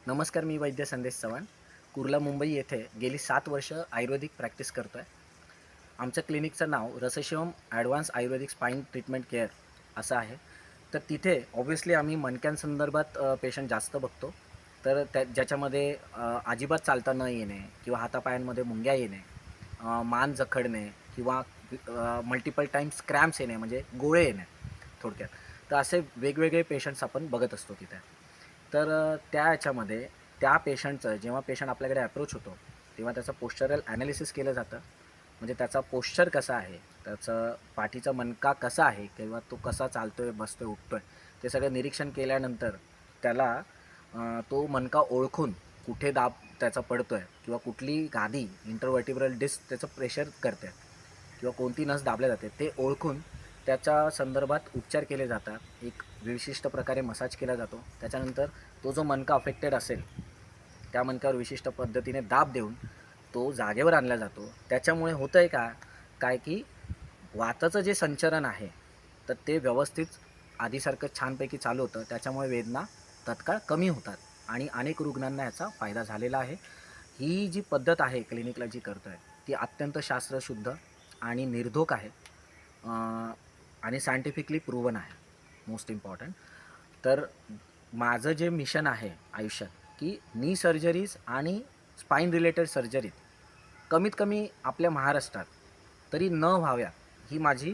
नमस्कार, मी वैद्य संदेश चव्हाण. कुर्ला, मुंबई येथे गेली 7 वर्ष आयुर्वेदिक प्रॅक्टिस करतो आहे. आमच्या क्लिनिकचं नाव रसशिवम ॲडव्हान्स आयुर्वेदिक स्पाईन ट्रीटमेंट केअर असं आहे. तर तिथे ऑब्व्हियसली आम्ही मणक्यांसंदर्भात पेशंट जास्त बघतो. तर ज्याच्यामध्ये अजिबात चालता न येणे किंवा हातापायांमध्ये मुंग्या येणे, मान जखडणे किंवा मल्टिपल टाईम्स क्रॅम्प्स येणे म्हणजे गोळे येणे थोडक्यात. तर असे वेगवेगळे पेशंट्स आपण बघत असतो तिथे. तर त्या ह्याच्यामध्ये त्या पेशंटचं जेव्हा पेशंट आपल्याकडे अप्रोच होतो, तेव्हा त्याचं पोश्चरल ॲनालिसिस केलं जातं. म्हणजे त्याचा पोश्चर कसा आहे, त्याचं पाठीचा मणका कसा आहे किंवा तो कसा चालतोय, बसतोय, उठतोय, ते सगळं निरीक्षण केल्यानंतर त्याला तो मणका ओळखून कुठे दाब त्याचा पडतोय किंवा कुठली गादी इंटरव्हर्टिब्रल डिस्क त्याचं प्रेशर करते किंवा कोणती नस दाबल्या जाते ते ओळखून त्याच्या संदर्भात उपचार केले जातात. एक विशिष्ट प्रकारे मसाज केला जातो. त्याच्यानंतर तो जो मणका अफेक्टेड असेल त्या मणक्यावर विशिष्ट पद्धतीने दाब देऊन तो जागेवर आणला जातो. त्याच्यामुळे होतं आहे काय की वाताचं जे संचरण आहे तर ते व्यवस्थित आधीसारखं छानपैकी चालू होतं. त्याच्यामुळे वेदना तत्काळ कमी होतात आणि अनेक रुग्णांना याचा फायदा झालेला आहे. ही जी पद्धत आहे क्लिनिकला जी करतो आहे ती अत्यंत शास्त्रशुद्ध आणि निर्धोक आहे आणि सायंटिफिकली प्रूव्हन आहे. Most important. तर माझं जे मिशन आहे आयुष्यात की नी सर्जरीज आणि स्पाईन रिलेटेड सर्जरीज कमीत कमी आपल्या महाराष्ट्रात तरी न व्हाव्या ही माझी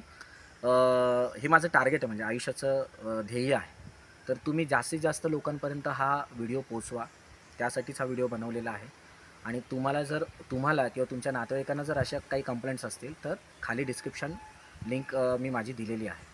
हे माझं टार्गेट आहे. म्हणजे आयुष्याचं ध्येय आहे. तर तुम्ही जास्तीत जास्त लोकांपर्यंत हा व्हिडिओ पोचवा, त्यासाठीच हा व्हिडिओ बनवलेला आहे. आणि तुम्हाला किंवा तुमच्या नातेवाईकांना जर अशा काही कंप्लेंट्स असतील तर खाली डिस्क्रिप्शन लिंक मी माझी दिलेली आहे.